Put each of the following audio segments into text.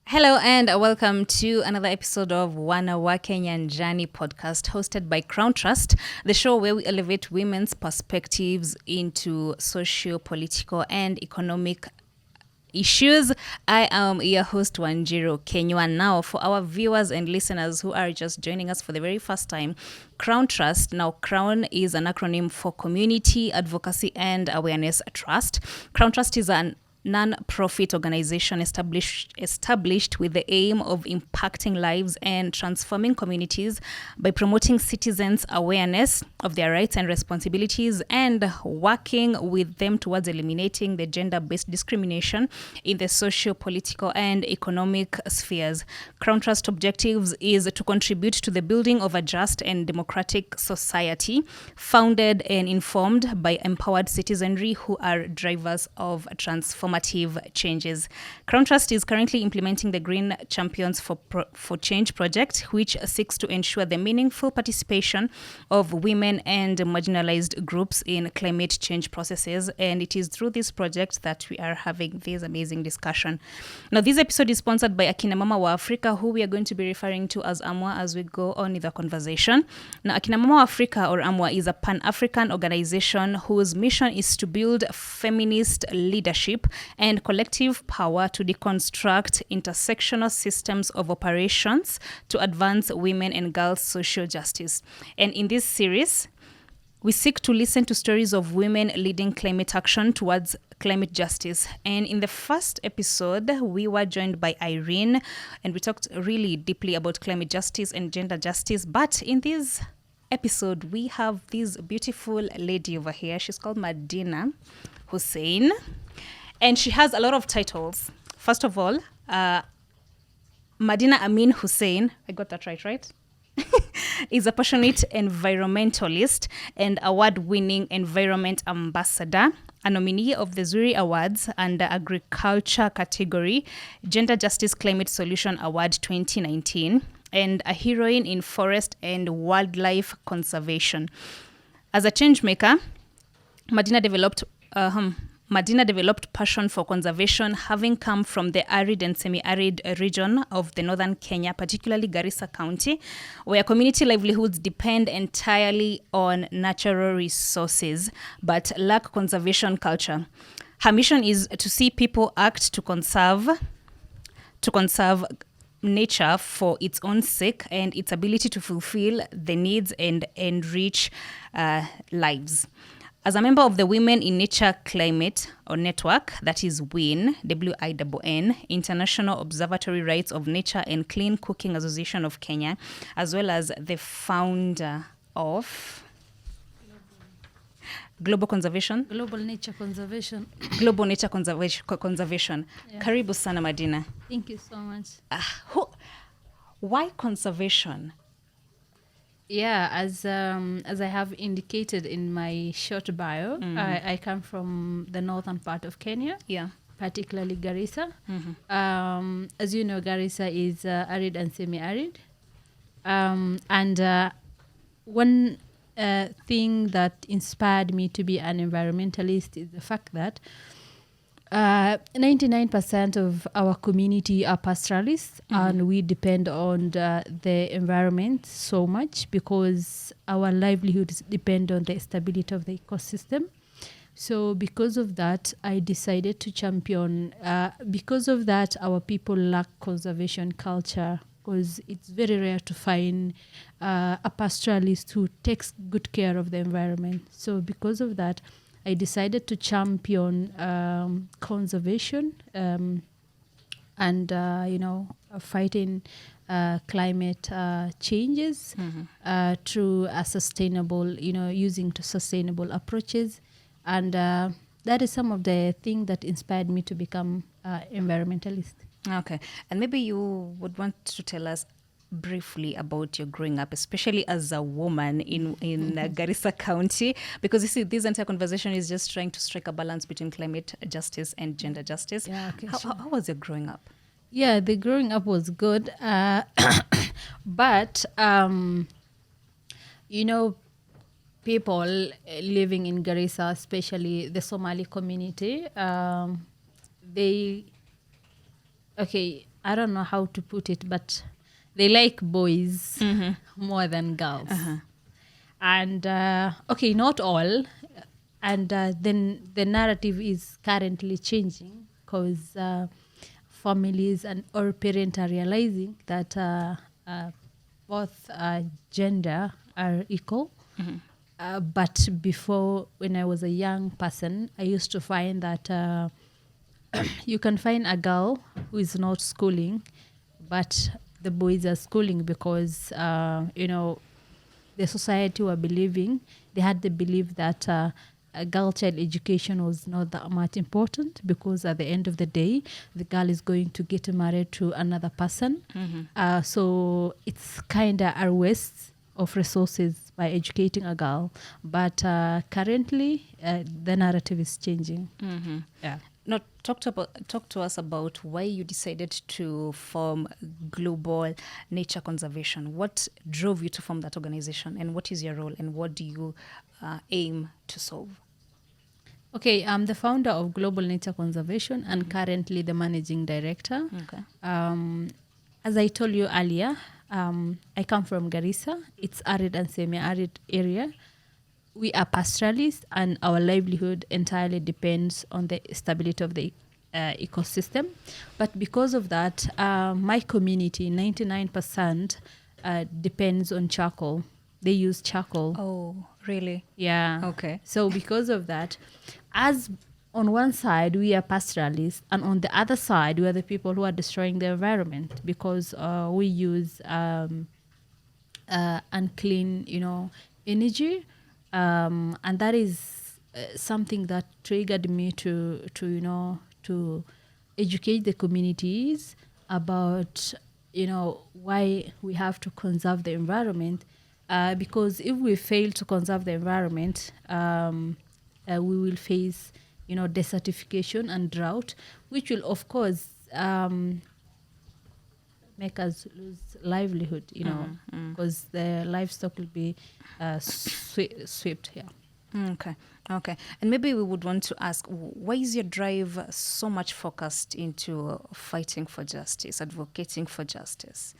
Hello and welcome to another episode of WANAWAKE NYANJANI podcast hosted by CRAWN Trust, the show where we elevate women's perspectives into socio-political and economic issues. I am your host Wanjiru Kenywa. Now, for our viewers and listeners who are just joining us for the very first time, CRAWN Trust. Now, CRAWN is an acronym for Community Advocacy and Awareness Trust. CRAWN Trust is an non-profit organization established with the aim of impacting lives and transforming communities by promoting citizens' awareness of their rights and responsibilities and working with them towards eliminating the gender-based discrimination in the socio-political and economic spheres. CRAWN Trust objectives is to contribute to the building of a just and democratic society founded and informed by empowered citizenry who are drivers of transformative changes. CRAWN Trust is currently implementing the Green Champions for Change project, which seeks to ensure the meaningful participation of women and marginalized groups in climate change processes. And it is through this project that we are having this amazing discussion. Now, this episode is sponsored by Akina Mama wa Afrika, who we are going to be referring to as AMWA as we go on with the conversation. Now, Akina Mama wa Afrika, or AMWA, is a Pan-African organization whose mission is to build feminist leadership and collective power to deconstruct intersectional systems of operations to advance women and girls' social justice. And in this series, we seek to listen to stories of women leading climate action towards climate justice. And in the first episode, we were joined by Irene, and we talked really deeply about climate justice and gender justice. But in this episode, we have this beautiful lady over here. She's called Madina Hussein. And she has a lot of titles. First of all, Madina Amin Hussein, I got that right? is a passionate environmentalist and award-winning environment ambassador, a nominee of the Zuri Awards under Agriculture category, Gender Justice Climate Solution Award 2019, and a heroine in forest and wildlife conservation. As a change maker, Madina developed passion for conservation, having come from the arid and semi-arid region of the northern Kenya, particularly Garissa County, where community livelihoods depend entirely on natural resources but lack conservation culture. Her mission is to see people act to conserve nature for its own sake and its ability to fulfill the needs and enrich lives. As a member of the Women in Nature Climate or Network, that is WIN, WINN, International Observatory Rights of Nature and Clean Cooking Association of Kenya, as well as the founder of Global Nature Conservation. Yeah. Karibu sana, Madina. Thank you so much. Why conservation? Yeah, as I have indicated in my short bio, I come from the northern part of Kenya. Yeah. Particularly Garissa. Mm-hmm. As you know, Garissa is arid and semi-arid. And one thing that inspired me to be an environmentalist is the fact that 99% of our community are pastoralists, and we depend on the environment so much because our livelihoods depend on the stability of the ecosystem. So because of that, I decided to champion. Because of that, our people lack conservation culture because it's very rare to find a pastoralist who takes good care of the environment. So because of that, I decided to champion conservation and, fighting climate changes through a sustainable, using sustainable approaches. And that is some of the things that inspired me to become environmentalist. Okay. And maybe you would want to tell us briefly about your growing up, especially as a woman in Garissa County, because you see, this entire conversation is just trying to strike a balance between climate justice and gender justice. Yeah, okay, how was your growing up? Yeah, the growing up was good, but people living in Garissa, especially the Somali community, they, okay, I don't know how to put it, but they like boys more than girls. And okay, not all. And then the narrative is currently changing because families and or parents are realizing that both gender are equal. But before, when I was a young person, I used to find that you can find a girl who is not schooling, but the boys are schooling because, the society were believing, they had the belief that a girl child education was not that much important because at the end of the day, the girl is going to get married to another person. So it's kind of a waste of resources by educating a girl. But currently, the narrative is changing. Yeah. Now, talk to us about why you decided to form Global Nature Conservation. What drove you to form that organization, and what is your role, and what do you aim to solve? Okay, I'm the founder of Global Nature Conservation and currently the managing director. Okay. As I told you earlier, I come from Garissa. It's arid and semi-arid area. We are pastoralists, and our livelihood entirely depends on the stability of the ecosystem. But because of that, my community, 99%, depends on charcoal. They use charcoal. Oh, really? Yeah. Okay. So because of that, as on one side we are pastoralists, and on the other side we are the people who are destroying the environment because we use unclean, energy, and that is something that triggered me to educate the communities about why we have to conserve the environment, because if we fail to conserve the environment, we will face desertification and drought, which will of course make us lose livelihood, because the livestock will be swept here. Okay. And maybe we would want to ask, why is your drive so much focused into fighting for justice, advocating for justice?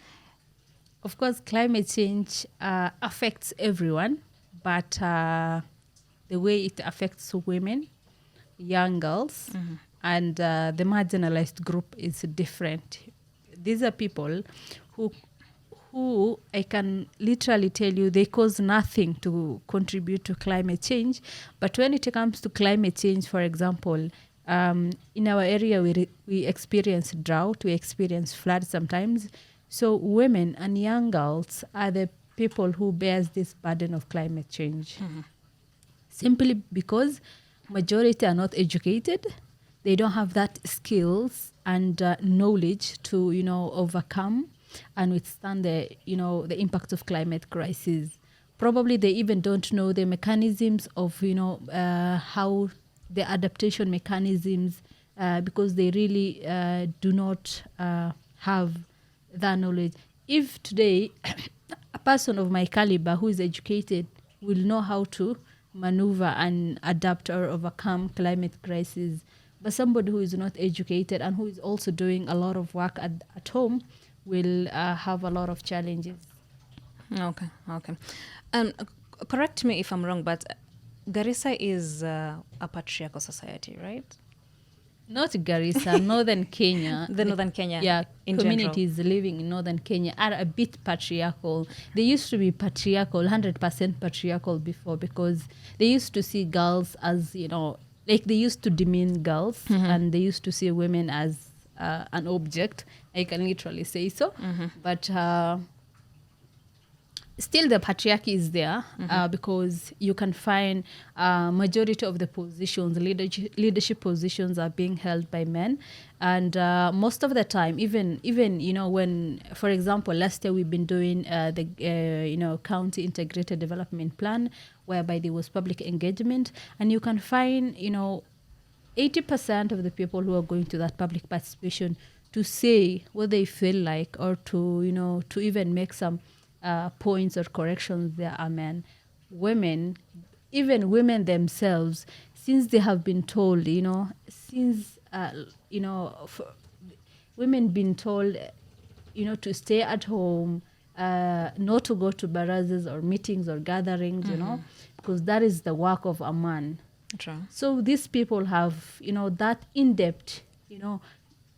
Of course, climate change affects everyone, but the way it affects women, young girls, and the marginalized group is different. These are people who I can literally tell you they cause nothing to contribute to climate change. But when it comes to climate change, for example, in our area we experience drought, we experience floods sometimes. So women and young girls are the people who bears this burden of climate change. Simply because majority are not educated, they don't have that skills and knowledge to overcome and withstand the impact of climate crisis. Probably they even don't know the mechanisms of how the adaptation mechanisms, because they really do not have that knowledge. If today a person of my caliber who is educated will know how to maneuver and adapt or overcome climate crisis, but somebody who is not educated and who is also doing a lot of work at home will have a lot of challenges. Okay. Correct me if I'm wrong, but Garissa is a patriarchal society, right? Not Garissa, northern Kenya. The northern Kenya, yeah, in communities general. living in northern Kenya are a bit patriarchal. They used to be patriarchal, 100% patriarchal before, because they used to see girls as, like they used to demean girls, and they used to see women as an object. I can literally say so. But still the patriarchy is there, because you can find majority of the positions, leadership positions are being held by men. And most of the time, even when, for example, last year we've been doing the county integrated development plan, whereby there was public engagement, and you can find 80% of the people who are going to that public participation to say what they feel like, or to to even make some points or corrections, there are men. women, even women themselves, since they have been told, since, women been told, to stay at home, not to go to barazas or meetings or gatherings, because that is the work of a man. True. So these people have, that in-depth,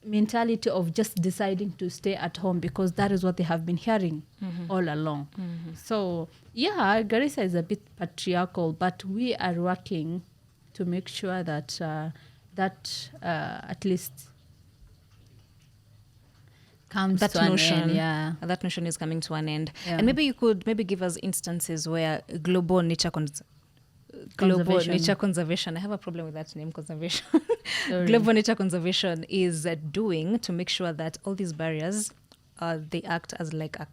mentality of just deciding to stay at home because that is what they have been hearing all along. So, yeah, Garissa is a bit patriarchal, but we are working to make sure that at least comes That to an notion, end. Yeah. that notion is coming to an end. Yeah. And maybe you could give us instances where global nature conservation. I have a problem with that name, conservation. Global nature conservation is doing to make sure that all these barriers, they act as like a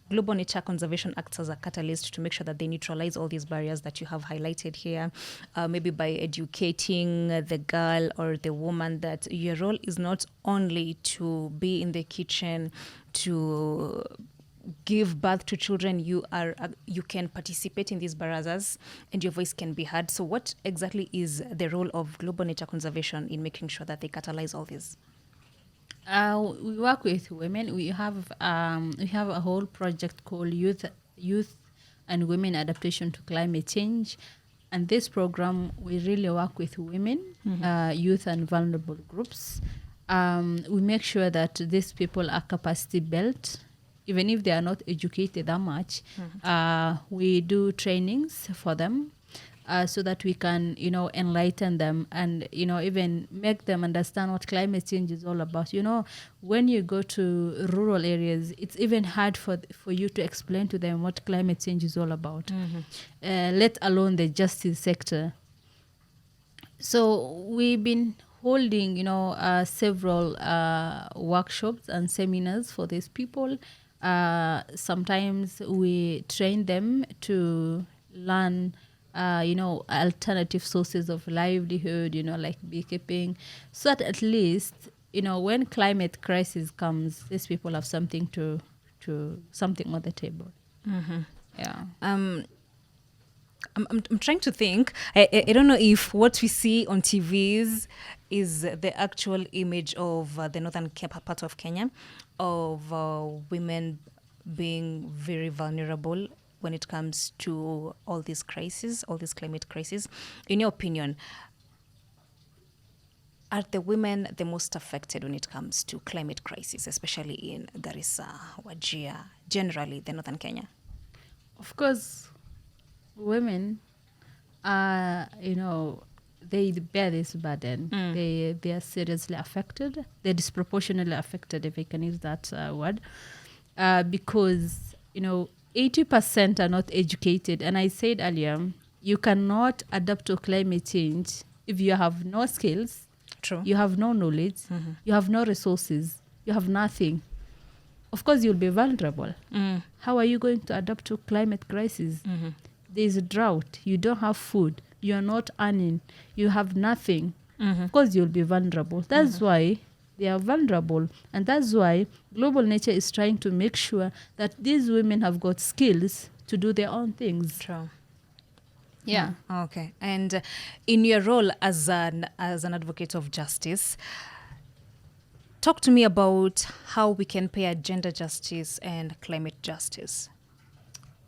global nature conservation acts as a catalyst to make sure that they neutralize all these barriers that you have highlighted here, maybe by educating the girl or the woman that your role is not only to be in the kitchen, to give birth to children. You can participate in these barazas and your voice can be heard. So what exactly is the role of global nature conservation in making sure that they catalyze all this? We work with women. We have a whole project called Youth and Women Adaptation to Climate Change, and this program we really work with women, youth, and vulnerable groups. We make sure that these people are capacity built, even if they are not educated that much. We do trainings for them. So that we can, enlighten them and, even make them understand what climate change is all about. When you go to rural areas, it's even hard for you to explain to them what climate change is all about, let alone the justice sector. So we've been holding, several workshops and seminars for these people. Sometimes we train them to learn alternative sources of livelihood, like beekeeping, so that at least, when climate crisis comes, these people have something something on the table. Yeah. I'm trying to think. I don't know if what we see on TVs is the actual image of the northern part of Kenya, of women being very vulnerable when it comes to all these crises, all these climate crises. In your opinion, are the women the most affected when it comes to climate crisis, especially in Garissa, Wajir, generally the northern Kenya? Of course, women are, they bear this burden. They are seriously affected. They're disproportionately affected, if I can use that word, because, 80% are not educated. And I said earlier, you cannot adapt to climate change if you have no skills. True. You have no knowledge, you have no resources, you have nothing. Of course, you'll be vulnerable. How are you going to adapt to climate crisis? There's a drought. You don't have food. You're not earning. You have nothing. Of course, you'll be vulnerable. That's why they are vulnerable. And that's why global nature is trying to make sure that these women have got skills to do their own things. True. Yeah. Okay. And in your role as an advocate of justice, talk to me about how we can pair gender justice and climate justice.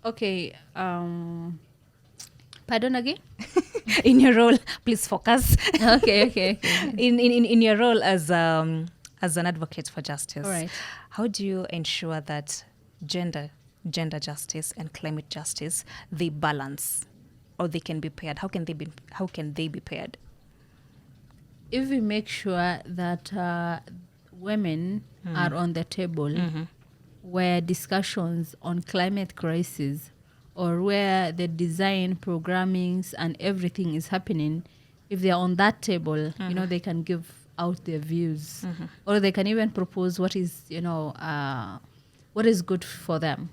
Okay. Pardon again? In your role, please focus. Okay. In your role as an advocate for justice, All right. How do you ensure that gender justice and climate justice, they balance, or they can be paired? How can they be paired? If we make sure that women are on the table, where discussions on climate crisis, or where the design, programmings, and everything is happening, if they're on that table, they can give out their views, or they can even propose what is good for them.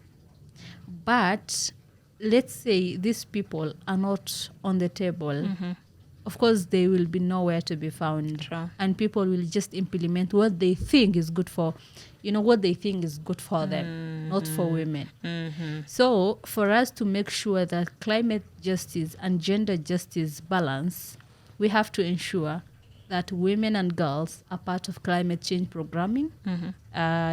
But let's say these people are not on the table. Of course, they will be nowhere to be found. Sure. And people will just implement what they think is good for, what they think is good for them. not for women. So for us to make sure that climate justice and gender justice balance, we have to ensure that women and girls are part of climate change programming,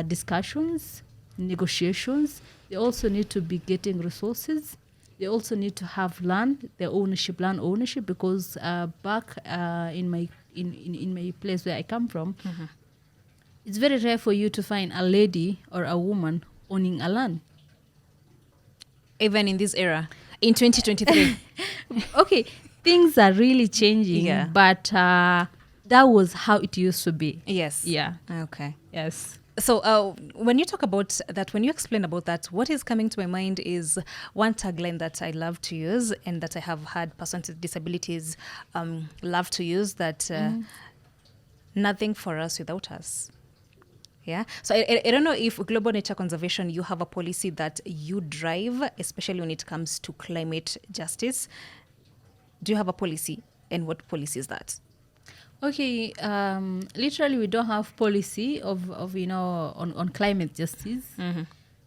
discussions, negotiations. They also need to be getting resources. They also need to have land ownership, because back in my place where I come from, it's very rare for you to find a lady or a woman owning a land. Even in this era, in 2023. Okay, things are really changing, Yeah. but that was how it used to be. Yes. Yeah. Okay. Yes. So when you talk about that, when you explain about that, what is coming to my mind is one tagline that I love to use and that I have had persons with disabilities love to use, that nothing for us without us. Yeah. So I don't know if Global Nature Conservation, you have a policy that you drive, especially when it comes to climate justice. Do you have a policy, and what policy is that? Okay, literally we don't have policy of on climate justice,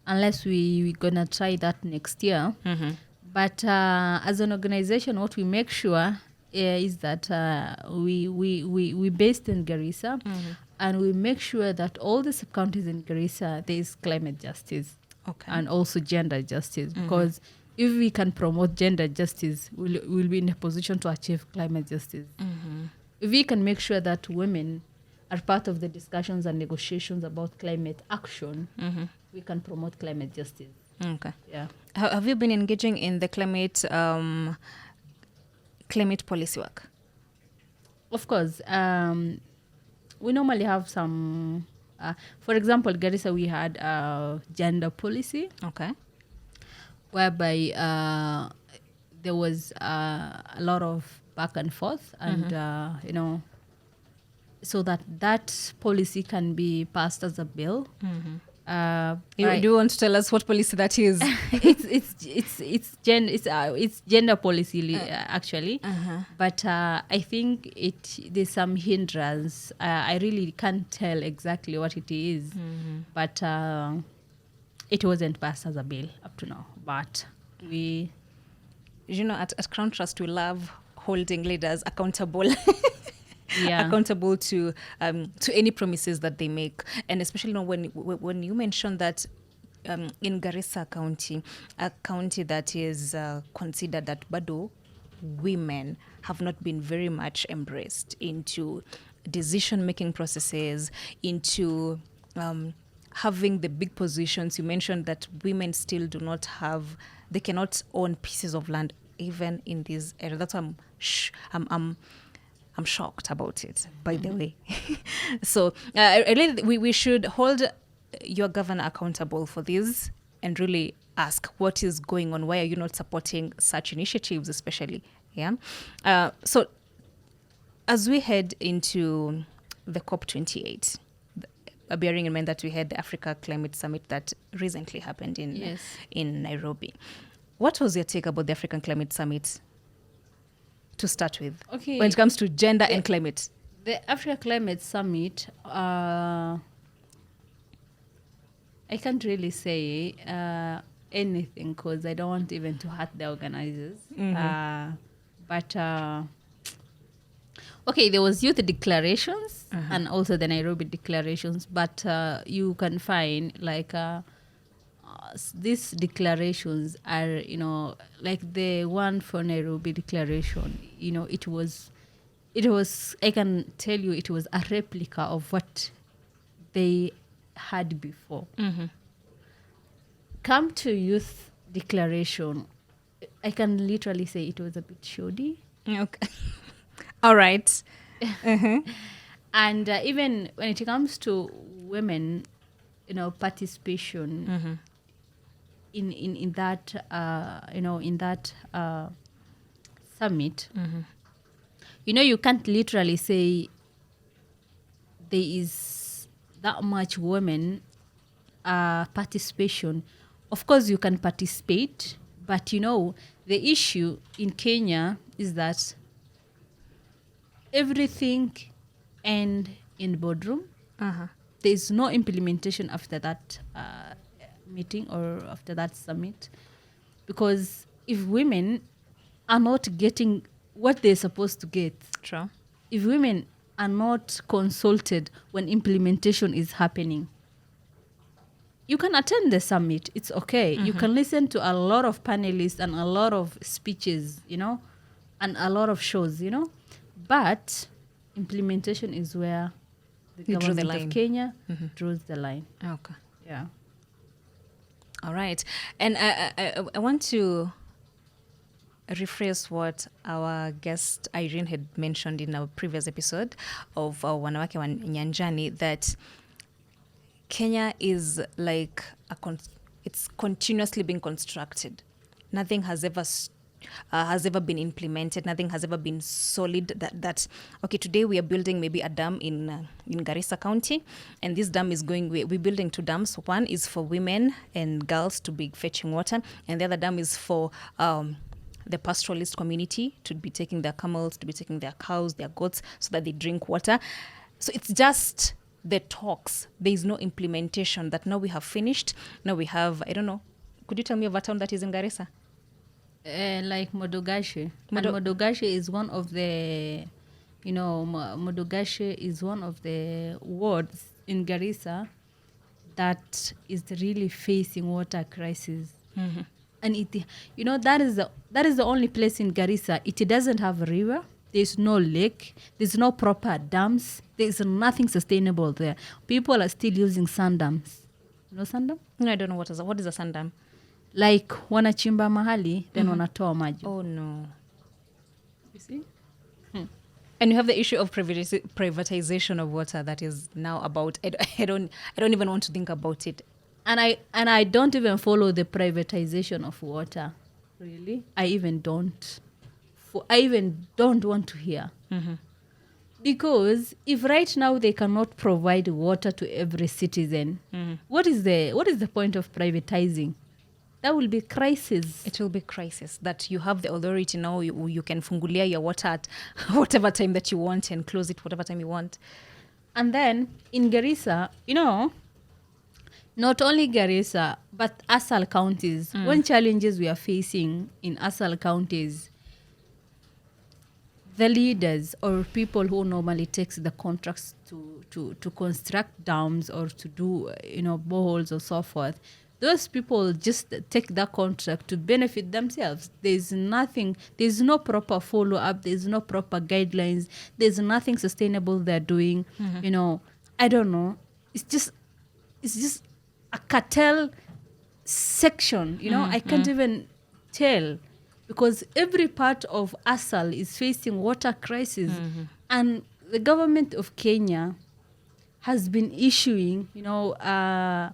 unless we're gonna try that next year. But as an organization, what we make sure is that we based in Garissa, and we make sure that all the sub-counties in Garissa, there is climate justice, and also gender justice, because if we can promote gender justice, we'll be in a position to achieve climate justice. If we can make sure that women are part of the discussions and negotiations about climate action, we can promote climate justice. Okay. Yeah. Have you been engaging in the climate policy work? Of course. We normally have some, for example, Garissa, we had a gender policy. Okay. Whereby there was a lot of back and forth, and so that policy can be passed as a bill. Do you want to tell us what policy that is? It's gender policy actually, but I think there's some hindrance. I really can't tell exactly what it is, but it wasn't passed as a bill up to now. But we, at CRAWN Trust, we love holding leaders accountable. Yeah. Accountable to any promises that they make, and especially when you mentioned that in Garissa County, a county that is considered that bado women have not been very much embraced into decision-making processes, into having the big positions. You mentioned that women still they cannot own pieces of land even in this area. That's why I'm shocked about it, by the way. So we should hold your governor accountable for this and really ask what is going on. Why are you not supporting such initiatives, especially? Yeah. So as we head into the COP28, bearing in mind that we had the Africa Climate Summit that recently happened in Nairobi, what was your take about the African Climate Summit? To start with, when it comes to gender and climate, the Africa Climate Summit, I can't really say anything because I don't want even to hurt the organizers. But there was youth declarations and also the Nairobi declarations, but you can find these declarations are, like the one for Nairobi declaration, it was, I can tell you, it was a replica of what they had before. Come to youth declaration, I can literally say it was a bit shoddy. Okay. All right. And even when it comes to women, participation, in that summit, you can't literally say there is that much women participation. Of course, you can participate, but the issue in Kenya is that everything ends in boardroom. There is no implementation after that meeting or after that summit, because if women are not getting what they're supposed to get, True. if women are not consulted when implementation is happening, you can attend the summit, it's okay. You can listen to a lot of panelists and a lot of speeches, and a lot of shows, but implementation is where the You drew the government line. of Kenya draws the line. Okay. Yeah. All right. And I want to rephrase what our guest Irene had mentioned in our previous episode of WANAWAKE NYANJANI, that Kenya is like it's continuously being constructed. Nothing has ever been implemented. Nothing has ever been solid. That okay, today we are building maybe a dam in Garissa County, and this dam is going. We're building 2 dams. One is for women and girls to be fetching water, and the other dam is for the pastoralist community to be taking their camels, to be taking their cows, their goats, so that they drink water. So it's just the talks. There is no implementation. That now we have finished. Now we have, I don't know. Could you tell me of a town that is in Garissa? Like Modogashe. And Modogashe is one of the, Modogashe is one of the wards in Garissa that is really facing water crisis. Mm-hmm. And that is the only place in Garissa. It doesn't have a river. There's no lake. There's no proper dams. There's nothing sustainable there. People are still using sand dams. You know sand dam? No, I don't know what is a sand dam. Like wanachimba mahali, then wanatoa maji. Oh no. You see? And you have the issue of privatization of water that is now about. I don't even want to think about it. And I don't even follow the privatization of water. Really, I even don't want to hear. Mm-hmm. Because if right now they cannot provide water to every citizen, what is the point of privatizing? That will be crisis. It will be crisis that you have the authority now. You can fungulia your water at whatever time that you want and close it whatever time you want. And then in Garissa, not only Garissa, but Asal counties, one challenges we are facing in Asal counties, the leaders or people who normally takes the contracts to construct dams or to do, boreholes or so forth, those people just take that contract to benefit themselves. There's no proper follow-up, there's no proper guidelines, there's nothing sustainable they're doing. I don't know. It's just a cartel section, I can't even tell, because every part of Asal is facing water crisis. And the government of Kenya has been issuing, water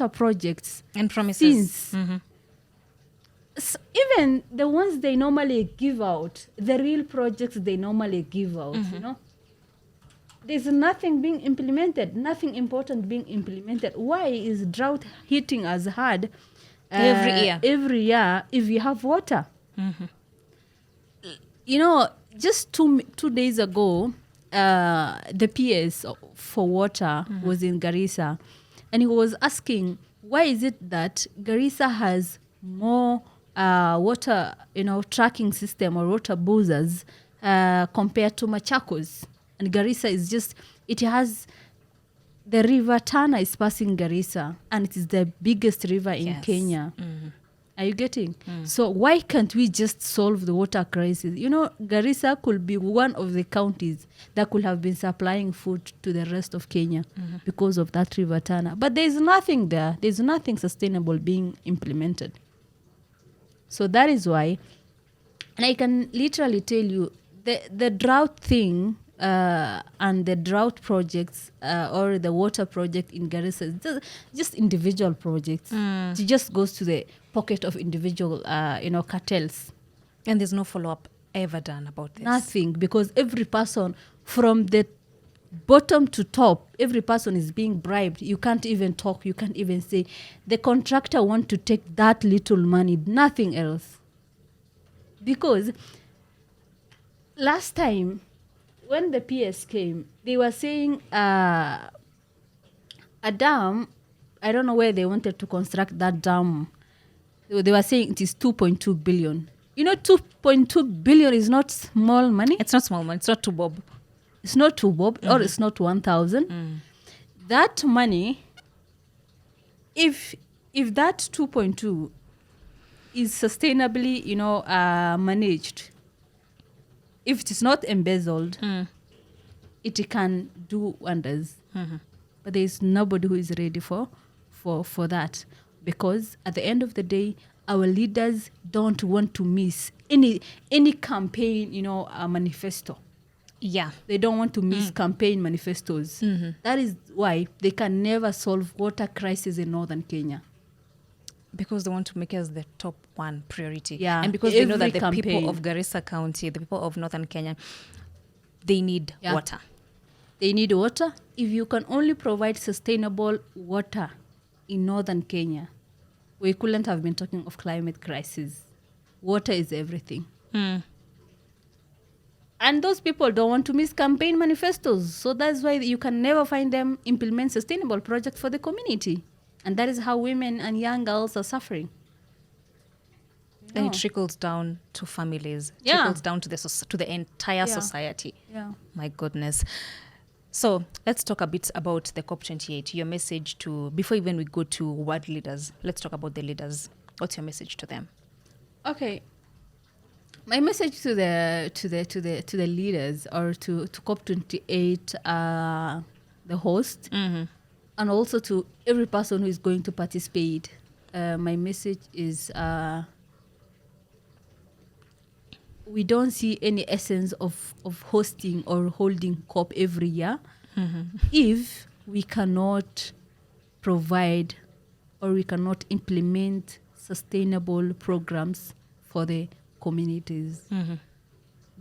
projects And promises. since. Even the ones they normally give out, the real projects they normally give out, there's nothing being implemented, nothing important being implemented. Why is drought hitting us hard every year if you have water? Just two days ago, the PS for water was in Garissa, and he was asking, why is it that Garissa has more water, tracking system or water buzzers compared to Machakos? And Garissa is it has, the river Tana is passing Garissa, and it is the biggest river in Kenya. Are you getting? So why can't we just solve the water crisis? Garissa could be one of the counties that could have been supplying food to the rest of Kenya because of that river Tana. But there's nothing there. There's nothing sustainable being implemented. So that is why, and I can literally tell you, the drought thing and the drought projects or the water project in Garissa is just individual projects. It just goes to the pocket of individual, cartels. And there's no follow-up ever done about this. Nothing, because every person from the bottom to top, every person is being bribed. You can't even talk. You can't even say, the contractor want to take that little money, nothing else. Because last time, when the PS came, they were saying a dam I don't know where they wanted to construct that dam. They were saying it is 2.2 billion. 2.2 billion is not small money. It's not small money. It's not too bob. It's not too bob, or it's not 1,000. That money, if that 2.2 is sustainably, managed, if it is not embezzled, it can do wonders. But there is nobody who is ready for that, because at the end of the day, our leaders don't want to miss any campaign, manifesto. Yeah. They don't want to miss campaign manifestos. That is why they can never solve water crisis in northern Kenya. Because they want to make us the top one priority. Yeah. And because they know that Every the campaign. people of Garissa County, the people of northern Kenya, they need water. They need water. If you can only provide sustainable water in northern Kenya, we couldn't have been talking of climate crisis. Water is everything. And those people don't want to miss campaign manifestos. So that's why you can never find them implement sustainable projects for the community. And that is how women and young girls are suffering. And it trickles down to families. Yeah. Trickles down to the entire society. Yeah. My goodness. So let's talk a bit about the COP28. Your message to, before even we go to world leaders, let's talk about the leaders. What's your message to them? Okay. My message to the leaders, or to COP28, the host, and also to every person who is going to participate, my message is we don't see any essence of hosting or holding COP every year if we cannot provide or we cannot implement sustainable programs for the communities,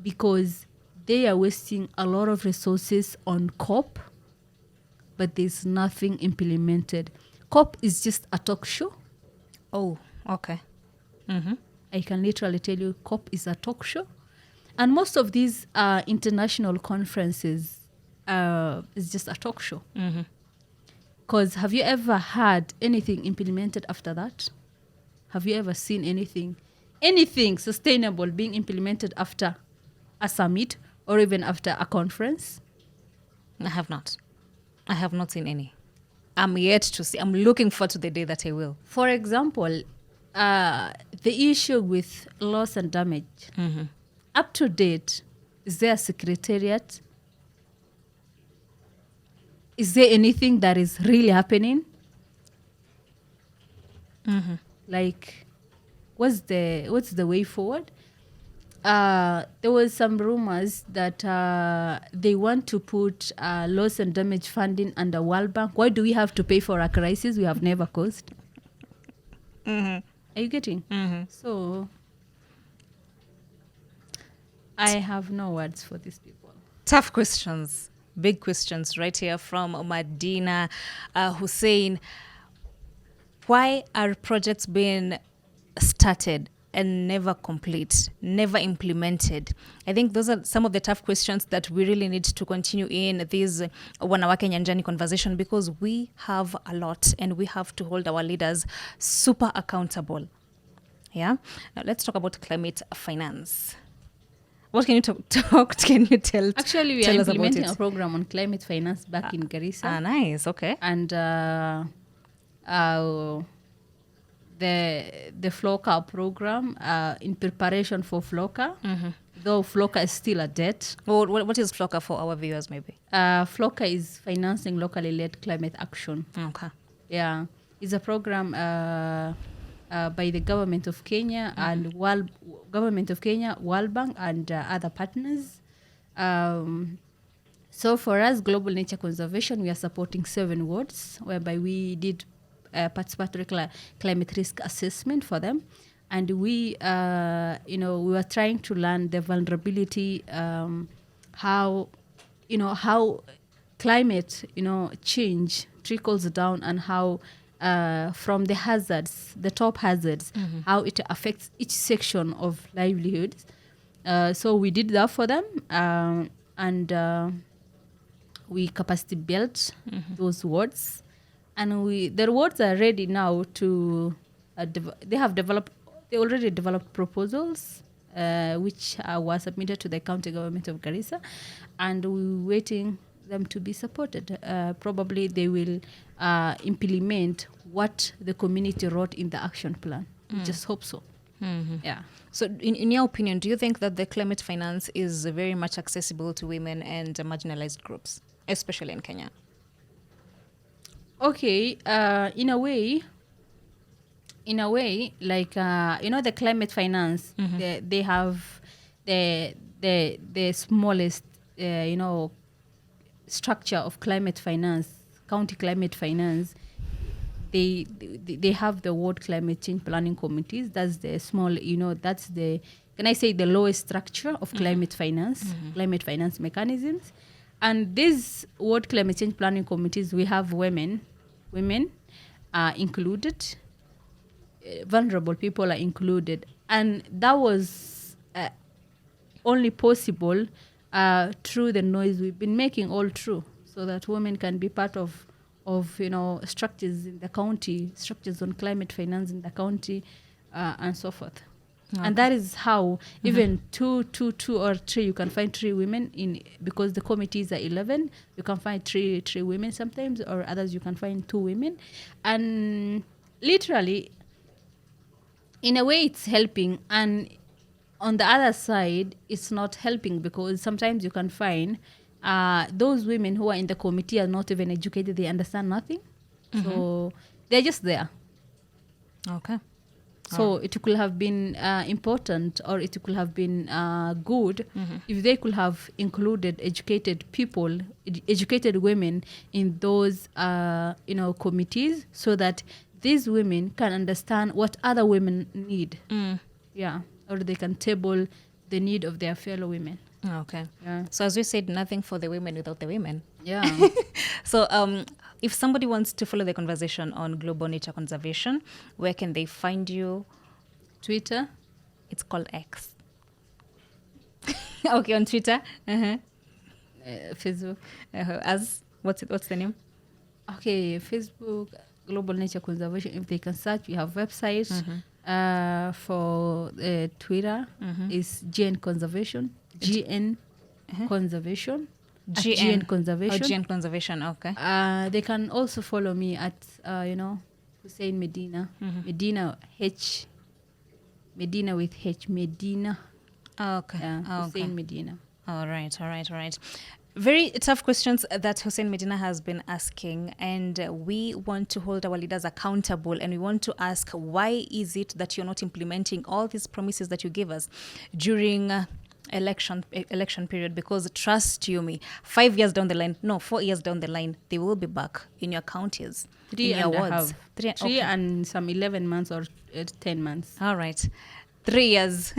because they are wasting a lot of resources on COP, but there's nothing implemented. COP is just a talk show. Oh, okay. I can literally tell you, COP is a talk show. And most of these international conferences is just a talk show. Because have you ever had anything implemented after that? Have you ever seen anything sustainable being implemented after a summit or even after a conference? I have not seen any. I'm yet to see. I'm looking forward to the day that I will. For example, the issue with loss and damage. Up to date, is there a secretariat? Is there anything that is really happening? Like, what's the way forward? There was some rumors that they want to put loss and damage funding under World Bank. Why do we have to pay for a crisis we have never caused? Are you getting? So I have no words for these people. Tough questions, big questions right here from Madina Hussein. Why are projects being started and never complete, never implemented? I think those are some of the tough questions that we really need to continue in this WANAWAKE NYANJANI conversation, because we have a lot and we have to hold our leaders super accountable. Yeah. Now let's talk about climate finance. What can you talk? Can you tell? Actually, we tell are us about implementing it? a program on climate finance back in Garissa. Nice. Okay. And the FLOCA program in preparation for FLOCA, though FLOCA is still a debt. Well, what is FLOCA for our viewers, maybe? FLOCA is financing locally led climate action. Okay. Yeah, it's a program by the government of Kenya and government of Kenya, World Bank, and other partners. So for us, Global Nature Conservation, we are supporting 7 wards, whereby we did participatory climate risk assessment for them, and we were trying to learn the vulnerability, how climate change trickles down, and how from the hazards, the top hazards, how it affects each section of livelihoods. So we did that for them, and we capacity built those wards. and the rewards are ready now to they already developed proposals which were submitted to the county government of Garissa, and we're waiting them to be supported. Probably they will implement what the community wrote in the action plan. We just hope so. Yeah. So in your opinion, do you think that the climate finance is very much accessible to women and marginalized groups, especially in Kenya? Okay, in a way, like the climate finance, they have the smallest structure of climate finance, county climate finance. They have the ward climate change planning committees. That's the small, that's the, can I say, the lowest structure of climate finance, climate finance mechanisms. And these ward climate change planning committees, we have women are included, vulnerable people are included. And that was only possible through the noise we've been making all through, so that women can be part of structures in the county, structures on climate finance in the county, and so forth. Okay. And that is how even two or three, you can find 3 women in, because the committees are 11, you can find three women sometimes, or others you can find 2 women. And literally, in a way it's helping, and on the other side it's not helping, because sometimes you can find those women who are in the committee are not even educated, they understand nothing. So they're just there. Okay. So it could have been important, or it could have been good if they could have included educated people, educated women in those committees, so that these women can understand what other women need. Yeah. Or they can table the need of their fellow women. Okay. Yeah. So as we said, nothing for the women without the women. Yeah. So if somebody wants to follow the conversation on global nature conservation, where can they find you? Twitter. It's called X. Okay, on Twitter. Facebook. As what's the name? Okay, Facebook, Global Nature Conservation. If they can search, we have websites. For Twitter is GN Conservation. GN Conservation. GN Conservation. Oh, GN Conservation, okay. They can also follow me at, Hussein Medina. Medina H. Medina with H. Medina. Oh, okay. Hussein Medina. All right. Very tough questions that Hussein Medina has been asking, and we want to hold our leaders accountable, and we want to ask, why is it that you're not implementing all these promises that you gave us during election period? Because trust you me, 4 years down the line, they will be back in your counties, 3 in your and a wards. half. 3 and some 11 months or 10 months. All right. 3 years.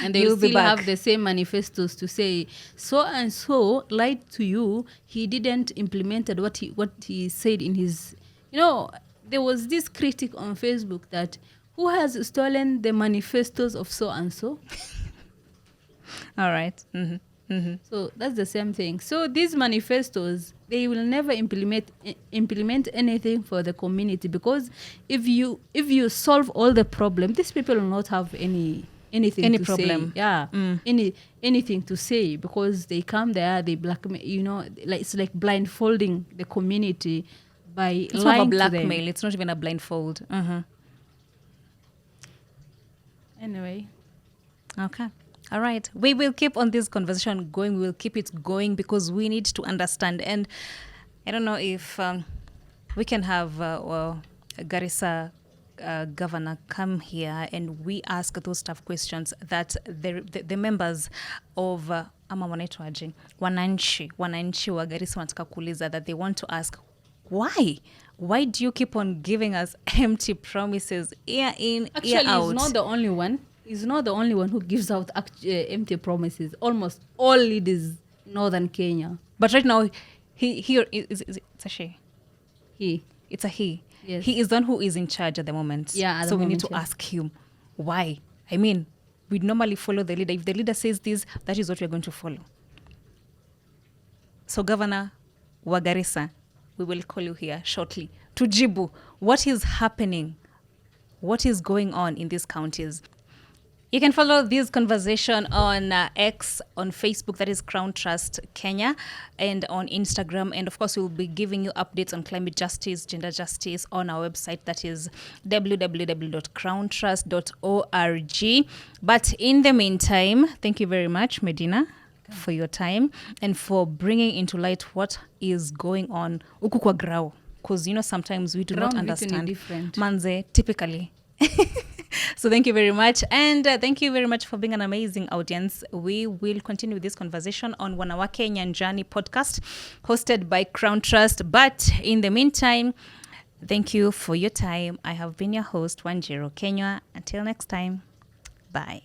And they will still have the same manifestos to say, so and so lied to you, he didn't implemented what he said in his, there was this critic on Facebook that, who has stolen the manifestos of so and so? All right. So that's the same thing. So these manifestos, they will never implement anything for the community, because if you solve all the problem, these people will not have anything to problem. say. Yeah, anything to say, because they come there, they blackmail. It's like blindfolding the community by it's lying not a blackmail. to them. It's not even a blindfold. Anyway, okay. All right. We will keep on this conversation going. We will keep it going, because we need to understand. And I don't know if we can have Garissa governor come here and we ask those tough questions that the members of ama wanaitwaje wananchi wa Garissa wanataka kuuliza, that they want to ask, why do you keep on giving us empty promises year in, year out? Actually, he's not the only one. He's not the only one who gives out empty promises. Almost all leaders northern Kenya. But right now, it's a she. It's a he. Yes. He is the one who is in charge at the moment. Yeah, so we need to ask him why. I mean, we normally follow the leader. If the leader says this, that is what we're going to follow. So Governor wa Garissa, we will call you here shortly. tujibu, what is happening? What is going on in these counties? You can follow this conversation on X, on Facebook, that is CRAWN Trust Kenya, and on Instagram. And of course, we'll be giving you updates on climate justice, gender justice on our website, that is www.crowntrust.org. But in the meantime, thank you very much, Madina, for your time and for bringing into light what is going on huku kwa grau. Because, sometimes we do not understand. Manze, typically. So thank you very much. And thank you very much for being an amazing audience. We will continue this conversation on WANAWAKE NYANJANI podcast, hosted by CRAWN Trust. But in the meantime, thank you for your time. I have been your host, Wanjiro Kenya. Until next time, bye.